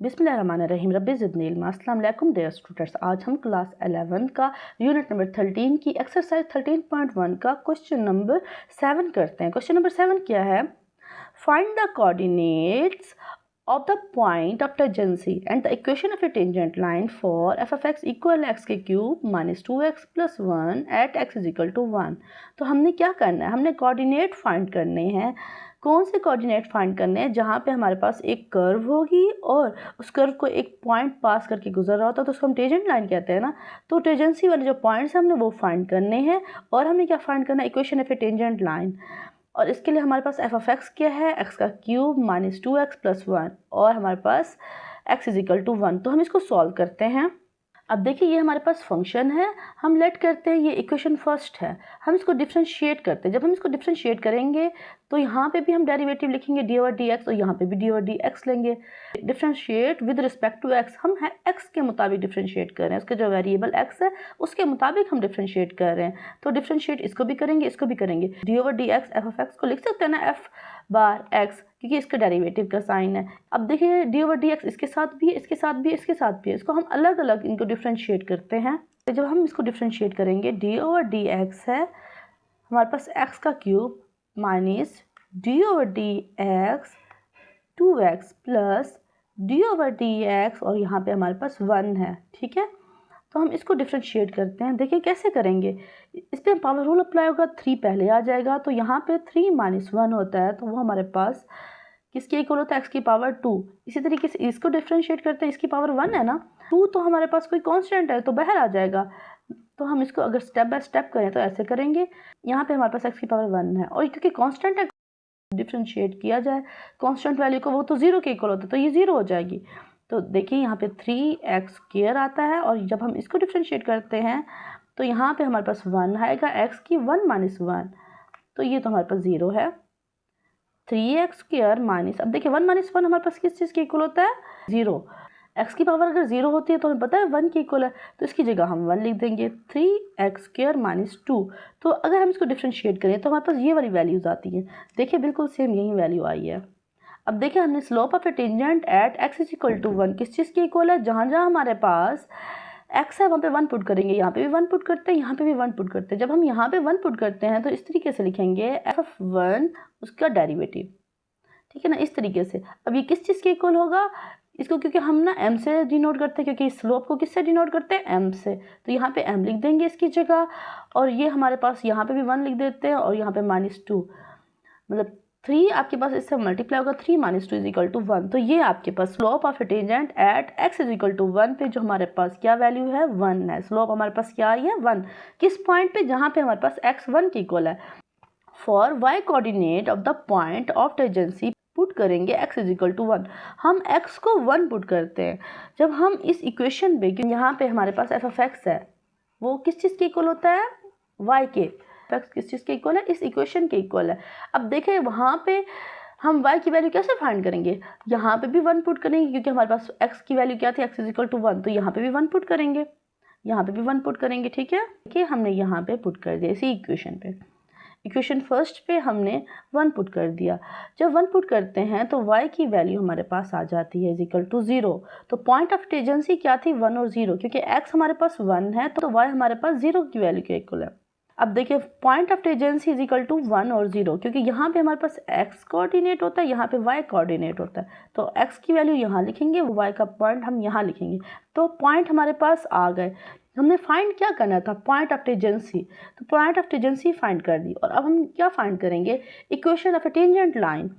बिस्मिल्लाहिर्रहमानिर्रहीम रब्बि ज़िदनी इल्मा। अस्सलाम वालेकुम डियर स्टूडेंट्स। आज हम क्लास 11 का यूनिट नंबर 13 की एक्सरसाइज 13.1 का क्वेश्चन नंबर 7 करते हैं। क्वेश्चन नंबर 7 क्या है? Find the coordinates of the point of tangency and the equation of a tangent line for f of x equal x के cube minus 2x plus 1 at x is equal to 1। तो हमने क्या करना है? हमने coordinate find करने हैं। कौन से कोऑर्डिनेट फाइंड करने हैं? जहाँ पे हमारे पास एक कर्व होगी और उस कर्व को एक पॉइंट पास करके गुजर रहा होता है, तो उसको हम टेंजेंट लाइन कहते हैं ना। तो टेंजेंसी वाले जो पॉइंट्स हमने वो फाइंड करने हैं। और हमने क्या फाइंड करना है? Equation of a tangent line. और इसके लिए हमारे पास एफ ऑफ एक्स क्या है? एक्स का क्यूब माइनस 2x प्लस 1 और हमारे पास x इज इक्वल टू 1। तो हम इसको सॉल्व करते हैं। अब देखिए ये हमारे पास फंक्शन है, हम लेट करते हैं ये इक्वेशन फर्स्ट है, हम इसको डिफरेंशिएट करते हैं। जब हम इसको डिफरेंशिएट करेंगे तो यहाँ पे भी हम डेरिवेटिव लिखेंगे डी ओवर डी एक्स और यहाँ पे भी डी ओवर डी एक्स लेंगे। Differentiate with respect to X, हम एक्स के मुताबिक डिफरेंशिएट कर रहे हैं, उसके जो वेरिएबल एक्स है उसके मुताबिक हम डिफरेंशिएट कर रहे हैं। तो डिफरेंशिएट इसको भी करेंगे, इसको भी करेंगे। D over D x F of x को लिख सकते हैं ना एफ बार एक्स, क्योंकि इसका डेरिवेटिव का साइन है। अब देखिए डी ओवर डी एक्स इसके साथ भी है, इसके साथ भी है, इसके साथ भी है। इसको हम अलग अलग इनको डिफरेंशिएट करते हैं। तो जब हम इसको डिफरेंशिएट करेंगे, डी ओवर डी एक्स है हमारे पास एक्स का cube minus D over D x 2x plus D over D x और यहाँ पे हमारे पास 1 है। ठीक है, तो हम इसको डिफरेंशिएट करते हैं। देखिए कैसे करेंगे? इस पर पावर रूल अप्लाई होगा, 3 पहले आ जाएगा, तो यहाँ पे 3 माइनस 1 होता है, तो वो हमारे पास किसके इक्वल होता है? x की पावर 2। इसी तरीके से इसको डिफरेंशिएट करते हैं, इसकी पावर 1 है ना, 2 तो हमारे पास कोई कांस्टेंट है तो बाहर आ जाएगा। तो हम इसको अगर स्टेप बाय स्टेप करें तो ऐसे करेंगे। यहाँ पे हमारे पास x की पावर 1 है और क्योंकि कांस्टेंट है डिफरेंशिएट किया जाए कांस्टेंट वैल्यू को, वो तो 0 के इक्वल होता है, तो ये 0 हो जाएगी। तो देखिए यहाँ पे 3x स्क्वायर आता है और जब हम इसको डिफरेंशिएट करते हैं तो यहाँ पे हमारे पास 1 आएगा, x की 1 माइनस 1, तो ये तो हमारे पास 0 है। 3x स्क्वायर माइनस, अब देखिए 1 माइनस 1 हमारे पास किस चीज़ के इक्वल होता है? 0। x की पावर अगर 0 होती है तो हमें पता है 1 के इक्वल है, तो इसकी जगह हम 1 लिख देंगे। 3x square minus 2। तो अगर हम इसको डिफरेंशिएट करें तो हमारे पास ये वाली वैल्यूज़ आती हैं। देखिए बिल्कुल सेम यही वैल्यू आई है। अब देखिए हमने slope of a tangent at x is equal to 1 किस चीज़ के इक्वल है? जहाँ जहाँ हमारे पास x है वहाँ पे 1 पुट करेंगे, यहाँ पे भी 1 पुट करते हैं, यहाँ पे भी 1 पुट करते हैं। जब हम यहाँ पे 1 पुट करते हैं तो इस तरीके से लिखेंगे f(1) उसका डेरिवेटिव। ठीक है ना, इस तरीके से। अब ये किस चीज़ के इक्वल होगा? इसको क्योंकि हम ना m से डिनोट करते हैं, क्योंकि स्लोप को किससे डिनोट करते हैं? m से, तो यहाँ पे m लिख देंगे इसकी जगह। और ये हमारे पास यहाँ पे भी 1 लिख देते हैं और यहाँ पे -2, मतलब 3 आपके पास इससे मल्टीप्लाई होगा, 3 माइनस 2 इज इक्वल टू 1। तो ये आपके पास slope of a tangent at x is equal to 1 पे जो हमारे पास क्या वैल्यू है? 1 है। स्लोप हमारे पास क्या आई है? 1। किस पॉइंट पे? जहाँ पे हमारे पास x 1 के इक्वल है। For y coordinate of the point of tangency put करेंगे x इज इक्वल टू 1। हम x को 1 पुट करते हैं। जब हम इस इक्वेशन पे, यहाँ पे हमारे पास f ऑफ x है, वो किस चीज़ के इक्वल होता है? y के। x किस चीज़ के इक्वल है? इस इक्वेशन के इक्वल है। अब देखें वहाँ पे हम y की वैल्यू कैसे फाइंड करेंगे? यहाँ पे भी 1 पुट करेंगे, क्योंकि हमारे पास x की वैल्यू क्या थी? x इज इक्वल टू 1, तो यहाँ पे भी 1 पुट करेंगे, यहाँ पे भी 1 पुट करेंगे। ठीक है, कि हमने यहाँ पे पुट कर दिया इसी इक्वेशन पे। इक्वेशन फर्स्ट पे हमने 1 पुट कर दिया। जब 1 पुट करते हैं तो y की वैल्यू हमारे पास आ जाती है इज इक्वल टू 0। तो पॉइंट ऑफ टेंजेंसी क्या थी? 1 और 0, क्योंकि x हमारे पास 1 है तो y हमारे पास 0 की वैल्यू के इक्वल है। अब देखिए point of tangency is equal to 1 और 0, क्योंकि यहाँ पे हमारे पास x कोऑर्डिनेट होता है, यहाँ पे y कोऑर्डिनेट होता है। तो x की वैल्यू यहाँ लिखेंगे, y का पॉइंट हम यहाँ लिखेंगे। तो पॉइंट हमारे पास आ गए। हमने फाइंड क्या करना था? Point of tangency. तो पॉइंट ऑफ टेंजेंसी फाइंड कर दी। और अब हम क्या फाइंड करेंगे? Equation of a tangent line.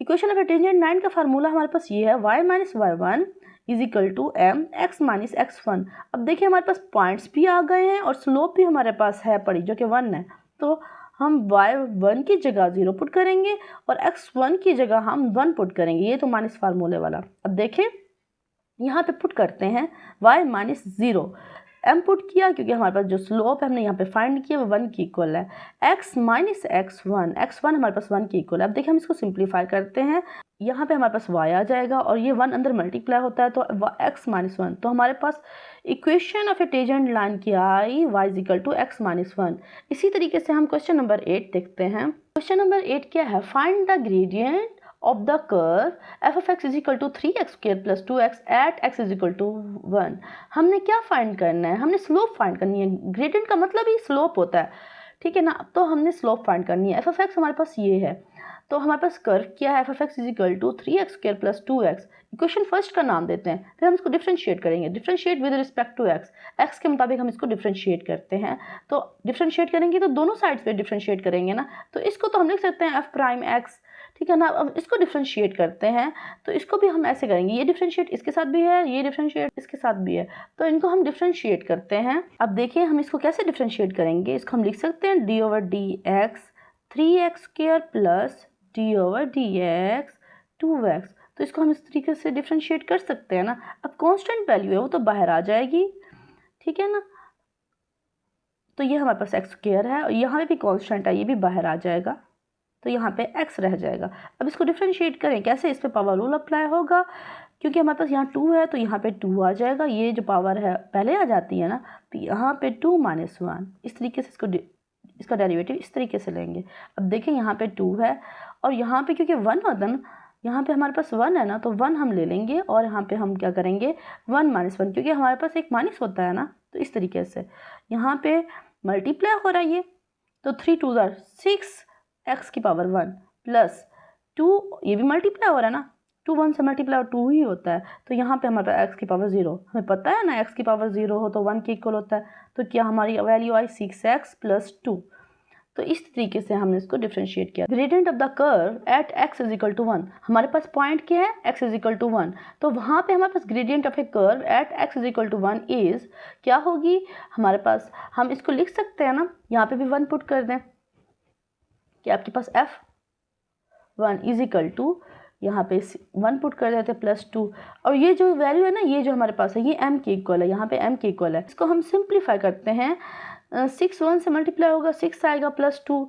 Equation of a tangent line का फार्मूला हमारे पास ये है, y minus y1 is equal to m x minus x1। अब देखिए हमारे पास पॉइंट्स भी आ गए हैं और स्लोप भी हमारे पास है पड़ी, जो कि 1 है। तो हम y1 की जगह 0 पुट करेंगे और x1 की जगह हम 1 पुट करेंगे। ये तो माइनस फार्मूले वाला। अब देखें यहाँ पे पुट करते हैं y माइनस 0, m पुट किया, क्योंकि हमारे पास जो स्लोप है हमने यहाँ पे फाइंड किया वो 1 की इक्वल है। x माइनस x1, x1 हमारे पास 1 की इक्वल है। अब देखिए हम इसको सिंप्लीफाई करते हैं, यहाँ पे हमारे पास y आ जाएगा और ये 1 अंदर मल्टीप्लाई होता है तो x माइनस 1। तो हमारे पास equation of a tangent line क्या आई? y is equal to x minus 1। इसी तरीके से हम क्वेश्चन नंबर 8 देखते हैं। क्वेश्चन नंबर 8 क्या है? Find the gradient of the curve F of X is equal to 3x² plus 2x at x is equal to 1। हमने क्या फाइंड करना है? हमने स्लोप फाइंड करनी है। ग्रेडियंट का मतलब ही स्लोप होता है, ठीक है ना। तो हमने स्लोप फाइंड करनी है। एफ ऑफ एक्स हमारे पास ये है, तो हमारे पास कर्व क्या है? F of X is equal to 3x² plus 2x। Equation first का नाम देते हैं, फिर हम इसको डिफरेंशिएट करेंगे। Differentiate with respect to X, X के मुताबिक हम इसको डिफरेंशिएट करते हैं। तो डिफरेंशिएट करेंगे तो दोनों साइड्स पे डिफरेंशिएट करेंगे ना, तो इसको तो हम लिख सकते हैं एफ प्राइम एक्स, ठीक है ना। अब इसको डिफरेंशिएट करते हैं तो इसको भी हम ऐसे करेंगे, ये डिफरेंशिएट इसके साथ भी है, ये डिफरेंशिएट इसके साथ भी है, तो इनको हम डिफरेंशिएट करते हैं। अब देखिए हम इसको कैसे डिफरेंशिएट करेंगे। इसको हम लिख सकते हैं D over D x 3x² plus D over D x 2x। तो इसको हम इस तरीके से डिफरेंशिएट कर सकते हैं ना। अब कांस्टेंट वैल्यू है वो तो बाहर आ जाएगी, ठीक है ना। तो ये हमारे पास x² है और यहाँ पे भी कांस्टेंट है, ये भी बाहर आ जाएगा, तो यहाँ पे x रह जाएगा। अब इसको डिफरेंशिएट करें कैसे? इस पे पावर रूल अप्लाई होगा, क्योंकि हमारे पास यहाँ 2 है तो यहाँ पे 2 आ जाएगा। ये जो पावर है पहले आ जाती है ना, तो यहाँ पे 2 - 1 इस तरीके से इसका डेरिवेटिव इस तरीके से लेंगे। अब देखें यहाँ पे 2 है और यहाँ पे क्योंकि 1 होता है ना, यहाँ पे हमारे पास 1 है ना, तो 1 हम ले लेंगे और यहाँ पे हम क्या करेंगे 1 - 1, क्योंकि हमारे पास एक माइनस होता है ना, तो इस तरीके से यहाँ पे मल्टीप्लाई हो रहा है ये, तो 3 2 ज़ार 6 x की पावर 1 प्लस 2, ये भी मल्टीप्लाई हो रहा है ना, 2 1 से मल्टीप्लाई 2 ही होता है, तो यहाँ पे हमारे पास x की पावर 0, हमें पता है ना x की पावर 0 हो तो 1 के इक्वल होता है, तो क्या हमारी वैल्यू आई 6x प्लस 2। तो इस तरीके से हमने इसको डिफरेंशिएट किया। Gradient of the curve at x is equal to 1, हमारे पास पॉइंट क्या है? x इज इक्वल टू 1, तो वहाँ पे हमारे पास gradient of a curve at x is equal to 1 is क्या होगी हमारे पास? हम इसको लिख सकते हैं ना, यहाँ पे भी 1 पुट कर दें कि आपके पास f1 इज इक्वल टू, यहाँ पे 1 पुट कर देते हैं प्लस 2, और ये जो वैल्यू है ना, ये जो हमारे पास है ये m के इक्वल है, यहाँ पे m के इक्वल है। इसको हम सिंप्लीफाई करते हैं, 6 1 से मल्टीप्लाई होगा 6 आएगा प्लस 2,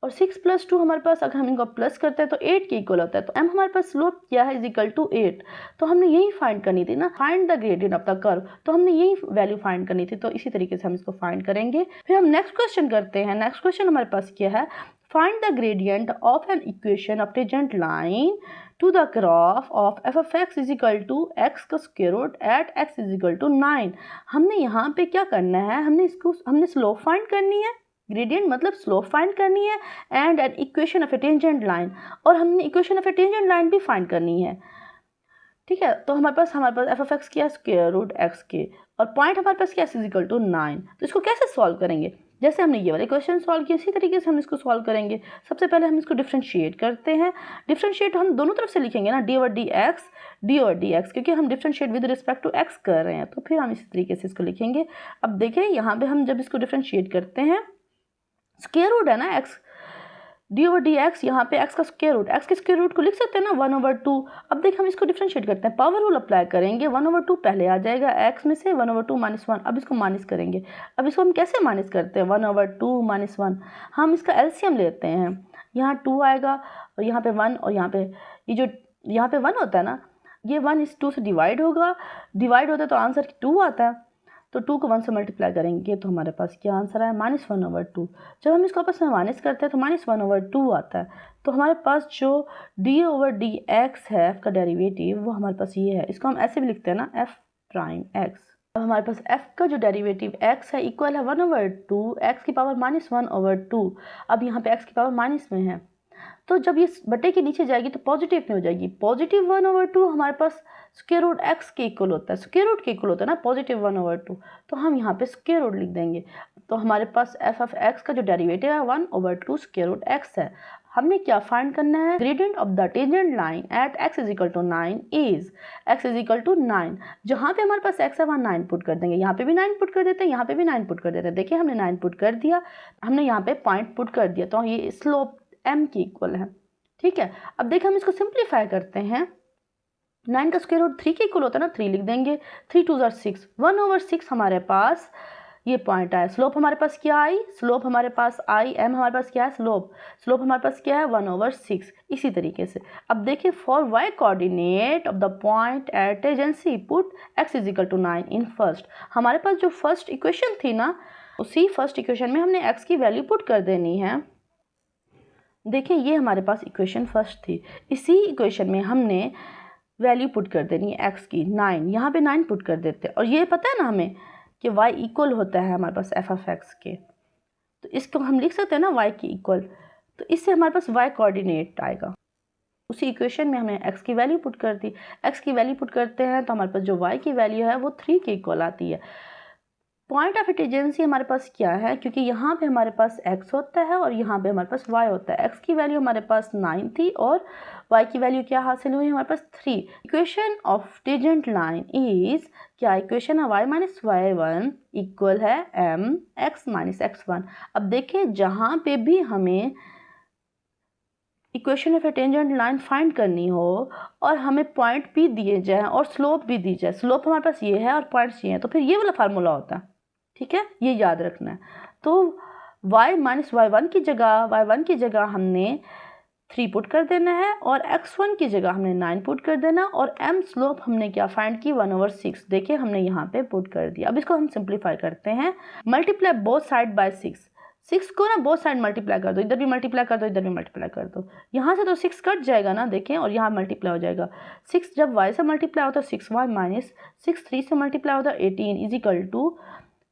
और 6 प्लस 2 हमारे पास अगर हम इनको प्लस करते हैं तो 8 के इक्वल होता है। तो m हमारे पास स्लोप क्या है? Is equal to 8। तो हमने यही फाइंड करनी थी ना, find the gradient of the curve, तो हमने यही वैल्यू फाइंड करनी थी, तो इसी तरीके से हम इसको फाइंड करेंगे। फिर हम नेक्स्ट क्वेश्चन करते हैं। नेक्स्ट क्वेश्चन हमारे पास क्या है? Find the gradient of N equation of tangent line to the graph of f of x is equal to x का square root at x is equal to 9। हमने यहाँ पे क्या करना है? हमने स्लोप फाइंड करनी है, ग्रेडियंट मतलब स्लोप फाइंड करनी है, and an equation of a tangent line, और हमने equation of a tangent line भी फाइंड करनी है, ठीक है। तो हमारे पास f of x क्या? स्क्वायर रूट x के, और पॉइंट हमारे पास क्या? x is equal to 9। तो इसको कैसे सॉल्व करेंगे? जैसे हमने ये वाले क्वेश्चन सॉल्व किया इसी तरीके से हम इसको सॉल्व करेंगे। सबसे पहले हम इसको डिफरेंशिएट करते हैं। डिफरेंशिएट हम दोनों तरफ से लिखेंगे ना, डी ओवर डी एक्स, क्योंकि हम differentiate with respect to X कर रहे हैं, तो फिर हम इसी तरीके से इसको लिखेंगे। अब देखें यहाँ पे हम जब इसको डिफरेंशिएट करते हैं, स्क्वायर रूट है ना x, D over D x, यहाँ पे एक्स का स्क्वायर रूट, एक्स के स्क्वायर रूट को लिख सकते हैं ना 1/2। अब देखिए हम इसको डिफरेंशिएट करते हैं, पावर रूल अप्लाई करेंगे, 1/2 पहले आ जाएगा एक्स में से, 1/2 - 1। अब इसको माइनस करेंगे। अब इसको हम कैसे माइनस करते हैं? 1/2 - 1, हम इसका एलसीएम लेते हैं, यहाँ 2 आएगा और यहाँ पे 1, और यहाँ पे ये जो यहाँ पे 1 होता है ना, ये 1 इस 2 से डिवाइड होगा, डिवाइड होता है तो आंसर 2 आता है, तो 2 को 1 से मल्टीप्लाई करेंगे तो हमारे पास क्या आंसर है? -1/2। जब हम इसको आपस में माइनस करते हैं तो -1/2 आता है। तो हमारे पास जो डी ओवर डी एक्स है, f का डेरिवेटिव, वो हमारे पास ये है। इसको हम ऐसे भी लिखते हैं ना, f प्राइम x। अब हमारे पास f का जो डेरिवेटिव x है इक्वल है 1/2 x की पावर -1/2। अब यहाँ पे x की पावर माइनस में है, तो जब ये बटे के नीचे जाएगी तो पॉजिटिव में हो जाएगी। पॉजिटिव 1/2 हमारे पास स्क्वायर रूट एक्स के इक्वल होता है, स्क्वायर रूट के इक्वल होता है ना पॉजिटिव 1/2, तो हम यहाँ पे स्क्वायर रूट लिख देंगे। तो हमारे पास f ऑफ x का जो डेरिवेटिव है 1/2 स्क्वायर रूट x है। हमने क्या फाइंड करना है? Gradient of the tangent line at x is equal to 9 is x is equal to 9। जहाँ पे हमारे पास x है वहाँ 9 पुट कर देंगे, यहाँ पे भी 9 पुट कर देते हैं, यहाँ पे भी 9 पुट कर देते हैं। देखिए हमने 9 पुट कर दिया, हमने यहाँ पे पॉइंट पुट कर दिया, तो ये स्लोप m की इक्वल है, ठीक है। अब देखिए हम इसको सिंप्लीफाई करते हैं, 9 का स्क्वायर रूट 3 के इक्वल होता है ना, 3 लिख देंगे, 3 2 ज़ार 6, 1/6 हमारे पास ये पॉइंट आया। स्लोप हमारे पास क्या आई? स्लोप हमारे पास आई, m हमारे पास क्या है? स्लोप हमारे पास क्या है? 1/6। इसी तरीके से अब देखिए, for y coordinate of the point at agency put x is equal to 9 in first. हमारे पास जो फर्स्ट इक्वेशन थी ना, उसी फर्स्ट इक्वेशन में हमने x की वैल्यू पुट कर देनी है। देखिए ये हमारे पास इक्वेशन फर्स्ट थी, इसी इक्वेशन में हमने वैल्यू पुट कर देनी है एक्स की 9, यहाँ पे 9 पुट कर देते हैं। और ये पता है ना हमें कि y इक्वल होता है हमारे पास एफ ऑफ एक्स के, तो इसको हम लिख सकते हैं ना y की इक्वल, तो इससे हमारे पास y कोऑर्डिनेट आएगा। उसी इक्वेशन में हमने x की वैल्यू पुट कर दी, x की वैल्यू पुट करते हैं तो हमारे पास जो y की वैल्यू है वो 3 के इक्वल आती है। पॉइंट ऑफ इंटेंजेंसी हमारे पास क्या है, क्योंकि यहाँ पे हमारे पास x होता है और यहाँ पे हमारे पास y होता है। x की वैल्यू हमारे पास 9 थी और y की वैल्यू क्या हासिल हुई हमारे पास 3। Equation of tangent line is क्या, इक्वेशन है y माइनस y1 इक्वल है m x माइनस x1। अब देखें जहाँ पे भी हमें equation of a tangent line find करनी हो और हमें पॉइंट भी दिए जाए और स्लोप भी दी जाए, स्लोप हमारे पास ये है और पॉइंट्स ये हैं, तो फिर ये वाला फार्मूला होता है, ठीक है, ये याद रखना है। तो y माइनस y1 की जगह हमने 3 पुट कर देना है और x1 की जगह हमने 9 पुट कर देना और m स्लोप हमने क्या फाइंड की 1/6। देखिए हमने यहाँ पे पुट कर दिया। अब इसको हम सिंप्लीफाई करते हैं, मल्टीप्लाई बोथ साइड बाय 6 को ना बोथ साइड मल्टीप्लाई कर दो, इधर भी मल्टीप्लाई कर दो इधर भी मल्टीप्लाई कर दो, यहाँ से तो 6 कट जाएगा ना, देखें, और यहाँ मल्टीप्लाई हो जाएगा। 6 जब y से मल्टीप्लाई होता है 6y माइनस 6 3 से मल्टीप्लाई होता है 18 इज इक्वल टू,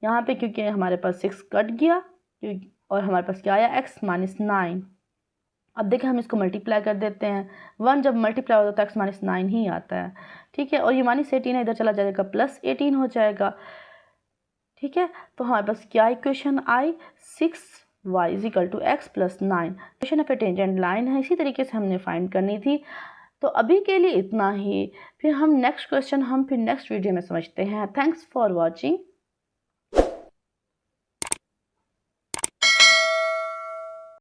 यहाँ पे क्योंकि हमारे पास 6 कट गया और हमारे पास क्या आया x माइनस 9। अब देखें हम इसको मल्टीप्लाई कर देते हैं, 1 जब मल्टीप्लाई होता है तो x माइनस 9 ही आता है, ठीक है, और ये माइनस 18 इधर चला जाएगा प्लस 18 हो जाएगा, ठीक है। तो हमारे पास क्या इक्वेशन आई, 6y is equal to x plus 9। Equation of a tangent line है, इसी तरीके से हमने फाइंड करनी थी। तो अभी के लिए इतना ही, फिर नेक्स्ट वीडियो में समझते हैं। Thanks for watching.